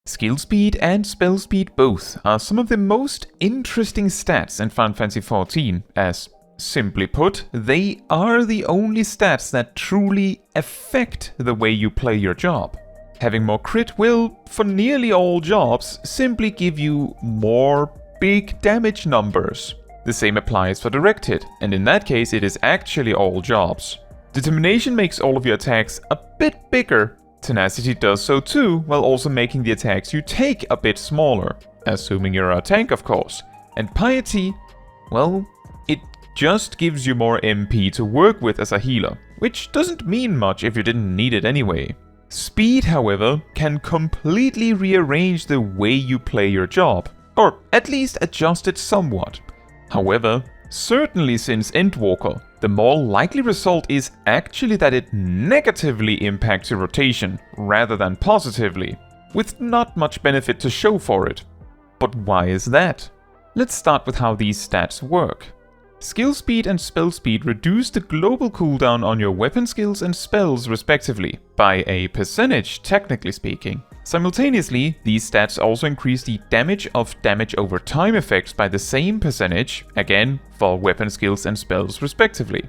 Skill speed and spell speed both are some of the most interesting stats in Final Fantasy XIV, as, simply put, they are the only stats that truly affect the way you play your job. Having more crit will, for nearly all jobs, simply give you more big damage numbers. The same applies for direct hit, and in that case it is actually all jobs. Determination makes all of your attacks a bit bigger. Tenacity does so too, while also making the attacks you take a bit smaller, assuming you're a tank of course. And Piety, well, it just gives you more MP to work with as a healer, which doesn't mean much if you didn't need it anyway. Speed, however, can completely rearrange the way you play your job, or at least adjust it somewhat. However, certainly since Endwalker, the more likely result is actually that it negatively impacts your rotation, rather than positively, with not much benefit to show for it. But why is that? Let's start with how these stats work. Skill speed and spell speed reduce the global cooldown on your weapon skills and spells respectively, by a percentage technically speaking. Simultaneously, these stats also increase the damage over time effects by the same percentage, again for weapon skills and spells respectively.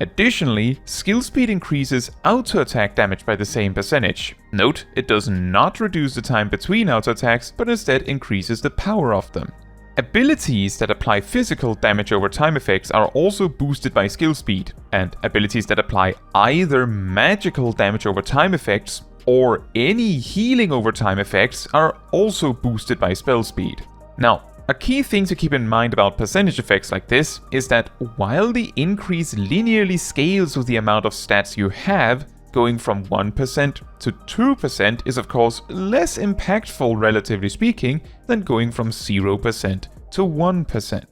Additionally, skill speed increases auto-attack damage by the same percentage. Note, it does not reduce the time between auto-attacks, but instead increases the power of them. Abilities that apply physical damage over time effects are also boosted by skill speed, and abilities that apply either magical damage over time effects or any healing over time effects are also boosted by spell speed. Now, a key thing to keep in mind about percentage effects like this is that while the increase linearly scales with the amount of stats you have, going from 1% to 2% is of course less impactful relatively speaking than going from 0% to 1%.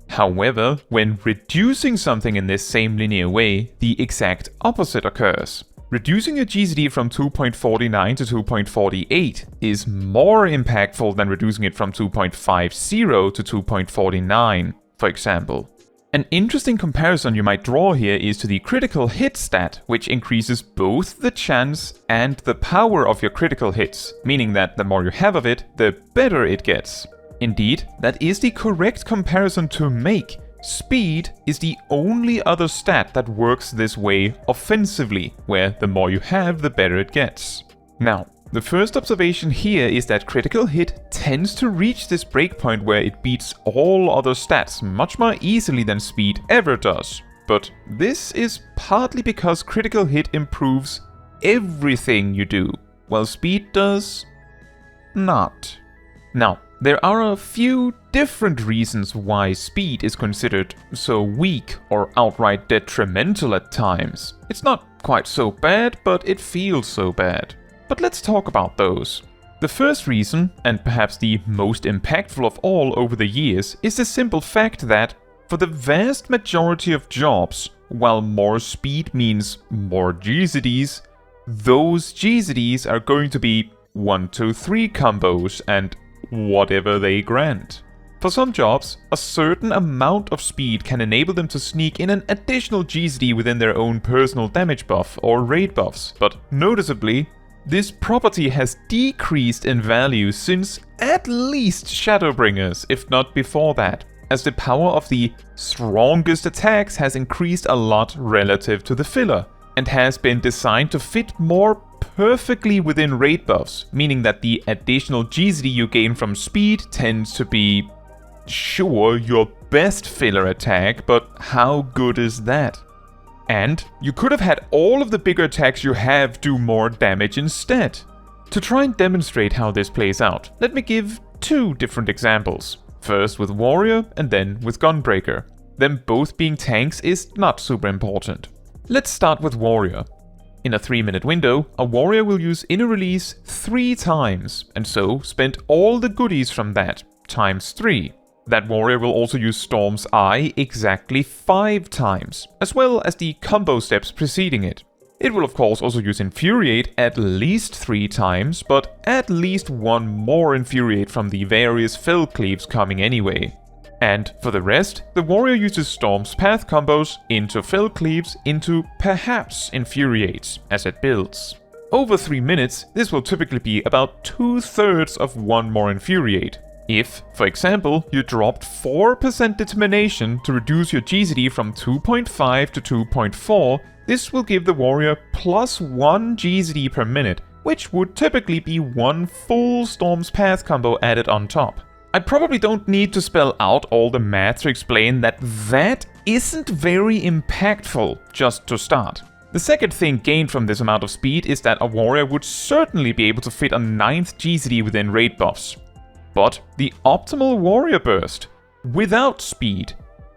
However, when reducing something in this same linear way, the exact opposite occurs. Reducing a GCD from 2.49 to 2.48 is more impactful than reducing it from 2.50 to 2.49, for example. An interesting comparison you might draw here is to the critical hit stat, which increases both the chance and the power of your critical hits, meaning that the more you have of it, the better it gets. Indeed, that is the correct comparison to make. Speed is the only other stat that works this way offensively, where the more you have, the better it gets. Now, the first observation here is that critical hit tends to reach this breakpoint where it beats all other stats much more easily than speed ever does. But this is partly because critical hit improves everything you do, while speed does not. Now, there are a few different reasons why speed is considered so weak or outright detrimental at times. It's not quite so bad, but it feels so bad. But let's talk about those. The first reason, and perhaps the most impactful of all over the years, is the simple fact that, for the vast majority of jobs, while more speed means more GCDs, those GCDs are going to be 1-2-3 combos and whatever they grant. For some jobs, a certain amount of speed can enable them to sneak in an additional GCD within their own personal damage buff or raid buffs, but noticeably, this property has decreased in value since at least Shadowbringers, if not before that, as the power of the strongest attacks has increased a lot relative to the filler, and has been designed to fit more perfectly within raid buffs, meaning that the additional GCD you gain from speed tends to be, sure, your best filler attack, but how good is that? And you could have had all of the bigger attacks you have do more damage instead. To try and demonstrate how this plays out, let me give two different examples. First with Warrior and then with Gunbreaker. Them both being tanks is not super important. Let's start with Warrior. In a 3-minute window, a Warrior will use Inner Release 3 times, and so spend all the goodies from that, times 3. That Warrior will also use Storm's Eye exactly 5 times, as well as the combo steps preceding it. It will of course also use Infuriate at least 3 times, but at least 1 more Infuriate from the various Fell Cleaves coming anyway. And for the rest, the Warrior uses Storm's Path combos into Fell Cleaves into perhaps Infuriates as it builds. over 3 minutes, this will typically be about 2/3 of one more infuriate. If, for example, you dropped 4% determination to reduce your GCD from 2.5 to 2.4, this will give the warrior +1 GCD per minute, which would typically be one full Storm's Path combo added on top. I probably don't need to spell out all the math to explain that isn't very impactful just to start. The second thing gained from this amount of speed is that a warrior would certainly be able to fit a 9th GCD within raid buffs. But the optimal warrior burst, without speed,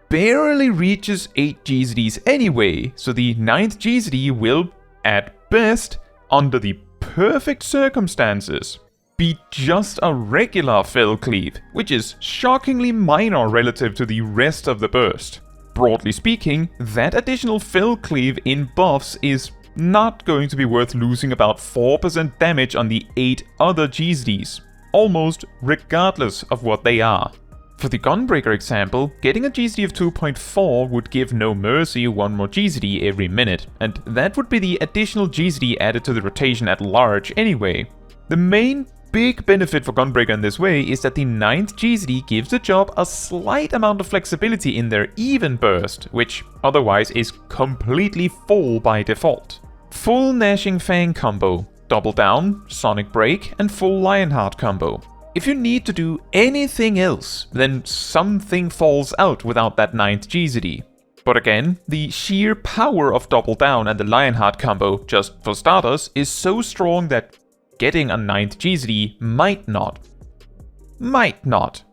barely reaches 8 GCDs anyway, so the 9th GCD will, at best, under the perfect circumstances, be just a regular fill cleave, which is shockingly minor relative to the rest of the burst. Broadly speaking, that additional fill cleave in buffs is not going to be worth losing about 4% damage on the 8 other GCDs, almost regardless of what they are. For the Gunbreaker example, getting a GCD of 2.4 would give No Mercy one more GCD every minute, and that would be the additional GCD added to the rotation at large anyway. The main big benefit for Gunbreaker in this way is that the 9th GCD gives the job a slight amount of flexibility in their even burst, which otherwise is completely full by default. Full Gnashing Fang combo, Double Down, Sonic Break, and full Lionheart combo. If you need to do anything else, then something falls out without that 9th GCD. But again, the sheer power of Double Down and the Lionheart combo, just for starters, is so strong that getting a 9th GCD might not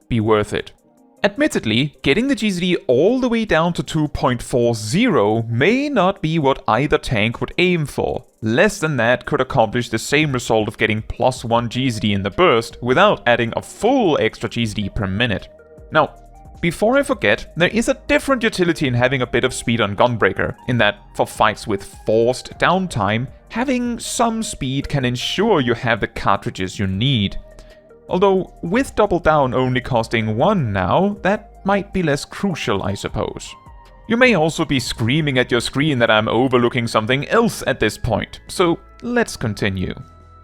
be worth it. Admittedly, getting the GCD all the way down to 2.40 may not be what either tank would aim for. Less than that could accomplish the same result of getting +1 GCD in the burst without adding a full extra GCD per minute. Now, before I forget, there is a different utility in having a bit of speed on Gunbreaker, in that for fights with forced downtime, having some speed can ensure you have the cartridges you need. Although, with Double Down only costing 1 now, that might be less crucial, I suppose. You may also be screaming at your screen that I'm overlooking something else at this point, so let's continue.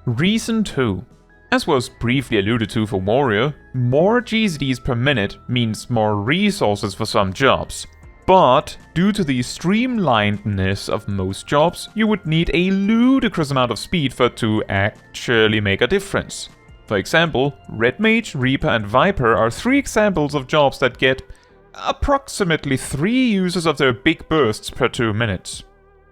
Reason 2. As was briefly alluded to for Warrior, more GCDs per minute means more resources for some jobs. But, due to the streamlinedness of most jobs, you would need a ludicrous amount of speed for it to actually make a difference. For example, Red Mage, Reaper, and Viper are 3 examples of jobs that get approximately 3 uses of their big bursts per 2 minutes.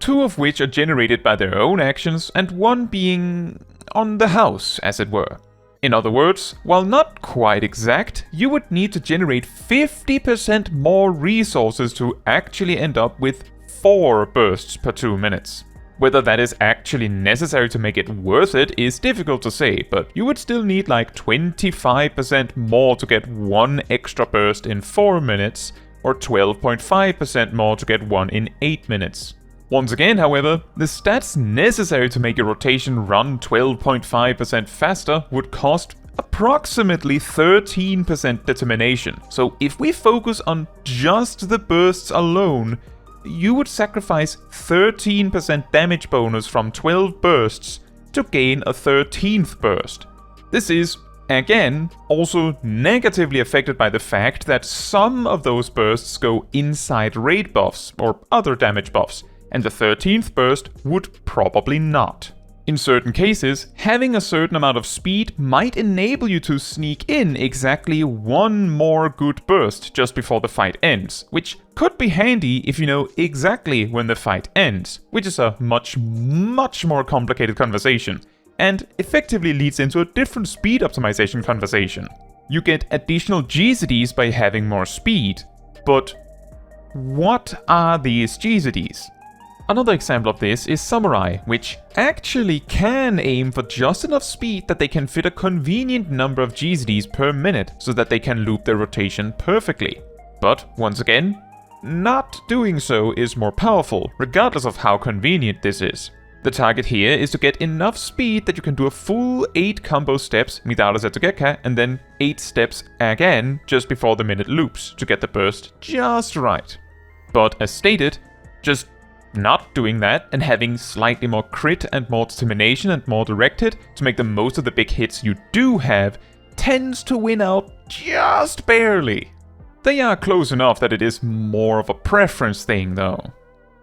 2 of which are generated by their own actions, and 1 being on the house, as it were. In other words, while not quite exact, you would need to generate 50% more resources to actually end up with 4 bursts per 2 minutes. Whether that is actually necessary to make it worth it is difficult to say, but you would still need like 25% more to get 1 extra burst in 4 minutes, or 12.5% more to get 1 in 8 minutes. Once again, however, the stats necessary to make your rotation run 12.5% faster would cost approximately 13% determination. So if we focus on just the bursts alone, you would sacrifice 13% damage bonus from 12 bursts to gain a 13th burst. This is, again, also negatively affected by the fact that some of those bursts go inside raid buffs or other damage buffs, and the 13th burst would probably not. In certain cases, having a certain amount of speed might enable you to sneak in exactly 1 more good burst just before the fight ends, which could be handy if you know exactly when the fight ends, which is a much more complicated conversation, and effectively leads into a different speed optimization conversation. You get additional GCDs by having more speed, but what are these GCDs? Another example of this is Samurai, which actually can aim for just enough speed that they can fit a convenient number of GCDs per minute so that they can loop their rotation perfectly. But, once again, not doing so is more powerful, regardless of how convenient this is. The target here is to get enough speed that you can do a full 8 combo steps, Midara Zetogeka, and then 8 steps again just before the minute loops to get the burst just right. But as stated, just Not doing that and having slightly more crit and more determination and more directed to make the most of the big hits you do have tends to win out just barely. They are close enough that it is more of a preference thing though.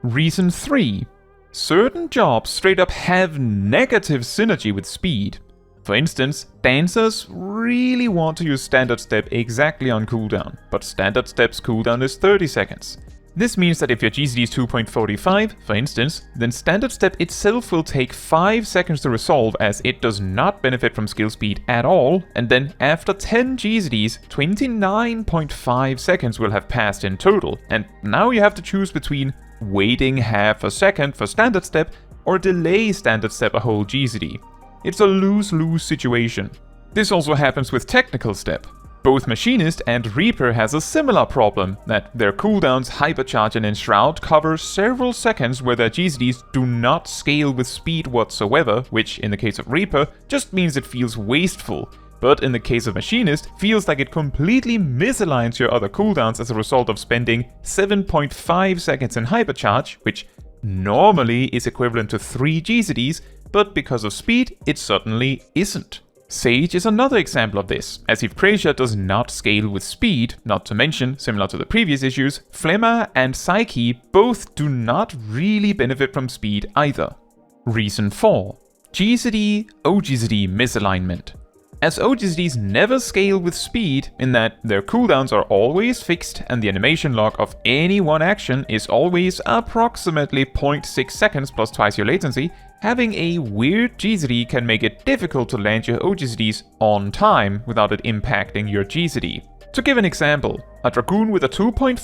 Reason 3. Certain jobs straight up have negative synergy with speed. For instance, dancers really want to use standard step exactly on cooldown, but standard step's cooldown is 30 seconds. This means that if your GCD is 2.45, for instance, then standard step itself will take 5 seconds to resolve as it does not benefit from skill speed at all, and then after 10 GCDs, 29.5 seconds will have passed in total, and now you have to choose between waiting half a second for standard step or delay standard step a whole GCD. It's a lose-lose situation. This also happens with technical step. Both Machinist and Reaper has a similar problem, that their cooldowns Hypercharge and Enshroud cover several seconds where their GCDs do not scale with speed whatsoever, which in the case of Reaper just means it feels wasteful, but in the case of Machinist feels like it completely misaligns your other cooldowns as a result of spending 7.5 seconds in Hypercharge, which normally is equivalent to 3 GCDs, but because of speed it certainly isn't. Sage is another example of this, as Euphrasia does not scale with speed, not to mention, similar to the previous issues, Phlegma and Psyche both do not really benefit from speed either. Reason 4. GCD, oGCD misalignment. As oGCDs never scale with speed, in that their cooldowns are always fixed and the animation log of any one action is always approximately 0.6 seconds plus twice your latency, having a weird GCD can make it difficult to land your oGCDs on time without it impacting your GCD. To give an example, a Dragoon with a 2.50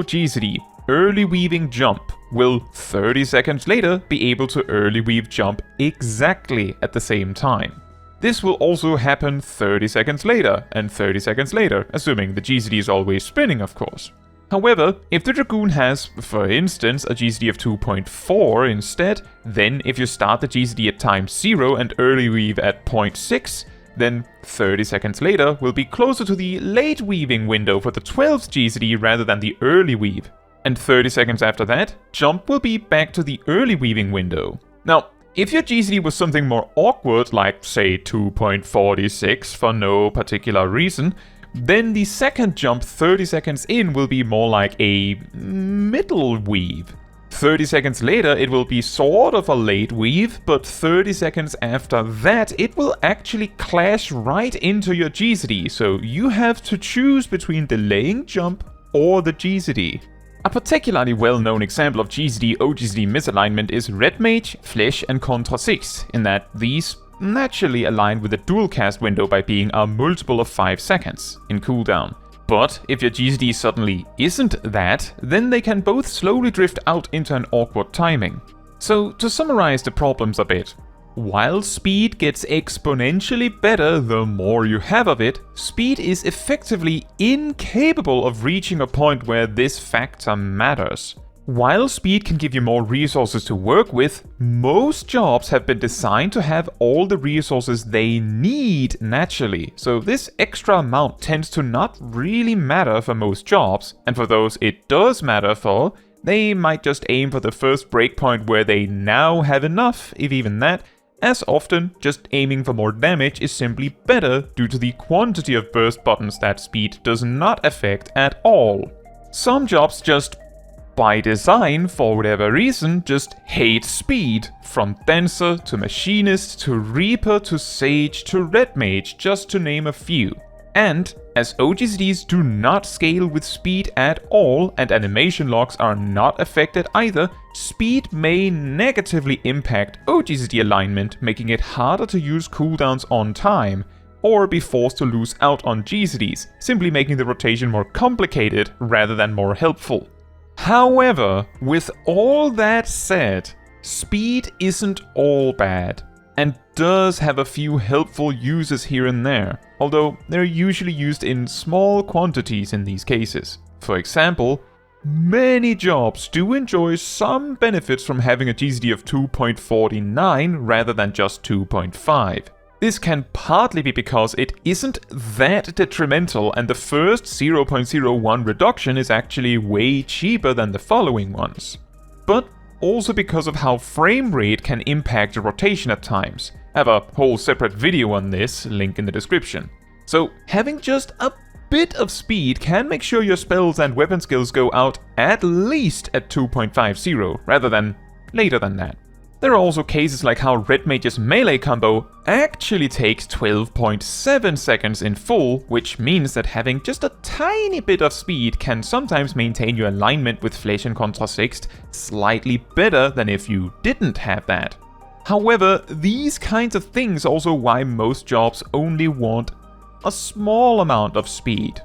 GCD, early weaving jump, will 30 seconds later be able to early weave jump exactly at the same time. This will also happen 30 seconds later and 30 seconds later, assuming the GCD is always spinning of course. However, if the Dragoon has, for instance, a GCD of 2.4 instead, then if you start the GCD at time 0 and early weave at 0.6, then 30 seconds later will be closer to the late weaving window for the 12th GCD rather than the early weave. And 30 seconds after that, jump will be back to the early weaving window. Now, if your GCD was something more awkward, like say 2.46 for no particular reason, then the second jump 30 seconds in will be more like a middle weave. 30 seconds later it will be sort of a late weave, but 30 seconds after that it will actually clash right into your GCD, so you have to choose between delaying jump or the GCD. A particularly well-known example of GCD-oGCD misalignment is Red Mage, Flesh and Contra 6, in that these naturally align with the dual cast window by being a multiple of 5 seconds in cooldown. But if your GCD suddenly isn't that, then they can both slowly drift out into an awkward timing. So to summarize the problems a bit, while speed gets exponentially better the more you have of it, speed is effectively incapable of reaching a point where this factor matters. While speed can give you more resources to work with, most jobs have been designed to have all the resources they need naturally, so this extra amount tends to not really matter for most jobs, and for those it does matter for, they might just aim for the first breakpoint where they now have enough, if even that, as often just aiming for more damage is simply better due to the quantity of burst buttons that speed does not affect at all. Some jobs just, by design, for whatever reason, just hate speed, from Dancer to Machinist to Reaper to Sage to Red Mage, just to name a few. And, as oGCDs do not scale with speed at all and animation locks are not affected either, speed may negatively impact oGCD alignment, making it harder to use cooldowns on time, or be forced to lose out on GCDs, simply making the rotation more complicated rather than more helpful. However, with all that said, speed isn't all bad, and does have a few helpful uses here and there, although they're usually used in small quantities in these cases. For example, many jobs do enjoy some benefits from having a GCD of 2.49 rather than just 2.5. This can partly be because it isn't that detrimental and the first 0.01 reduction is actually way cheaper than the following ones. But also because of how frame rate can impact your rotation at times. I have a whole separate video on this, link in the description. So having just a bit of speed can make sure your spells and weapon skills go out at least at 2.50, rather than later than that. There are also cases like how Red Mage's melee combo actually takes 12.7 seconds in full, which means that having just a tiny bit of speed can sometimes maintain your alignment with Flesh and Contra 6 slightly better than if you didn't have that. However, these kinds of things are also why most jobs only want a small amount of speed.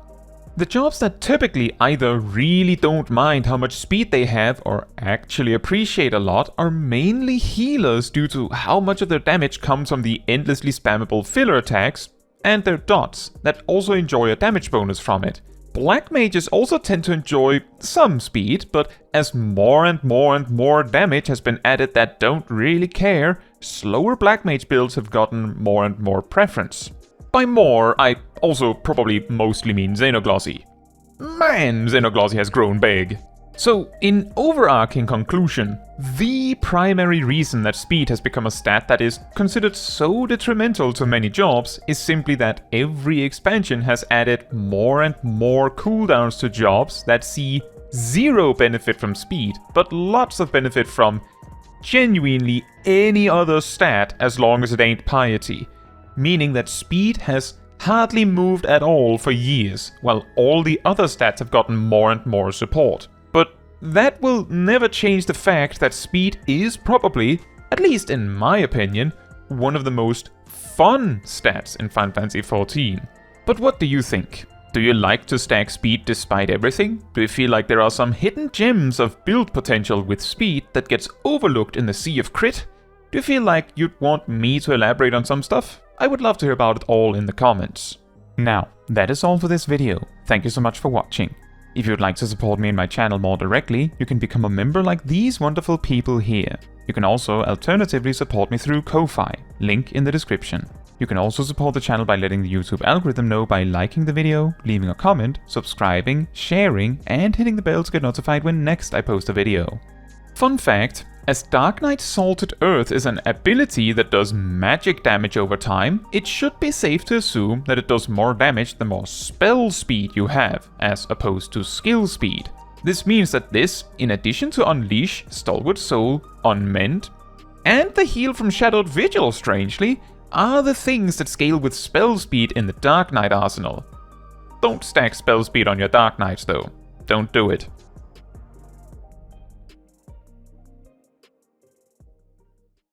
The jobs that typically either really don't mind how much speed they have or actually appreciate a lot are mainly healers due to how much of their damage comes from the endlessly spammable filler attacks, and their dots that also enjoy a damage bonus from it. Black mages also tend to enjoy some speed, but as more and more damage has been added that don't really care, slower black mage builds have gotten more and more preference. By more, I also probably mostly mean Xenoglossy. Man, Xenoglossy has grown big. So, in overarching conclusion, the primary reason that speed has become a stat that is considered so detrimental to many jobs is simply that every expansion has added more and more cooldowns to jobs that see zero benefit from speed, but lots of benefit from genuinely any other stat as long as it ain't piety. Meaning that speed has hardly moved at all for years, while all the other stats have gotten more and more support. But that will never change the fact that speed is probably, at least in my opinion, one of the most fun stats in Final Fantasy XIV. But what do you think? Do you like to stack speed despite everything? Do you feel like there are some hidden gems of build potential with speed that gets overlooked in the sea of crit? Do you feel like you'd want me to elaborate on some stuff? I would love to hear about it all in the comments. Now, that is all for this video. Thank you so much for watching. If you'd like to support me and my channel more directly, you can become a member like these wonderful people here. You can also alternatively support me through Ko-Fi, link in the description. You can also support the channel by letting the YouTube algorithm know by liking the video, leaving a comment, subscribing, sharing, and hitting the bell to get notified when next I post a video. Fun fact, as Dark Knight Salted Earth is an ability that does magic damage over time, it should be safe to assume that it does more damage the more spell speed you have, as opposed to skill speed. This means that this, in addition to Unleash, Stalwart Soul, Unmend, and the Heal from Shadowed Vigil, strangely, are the things that scale with spell speed in the Dark Knight arsenal. Don't stack spell speed on your Dark Knights though. Don't do it.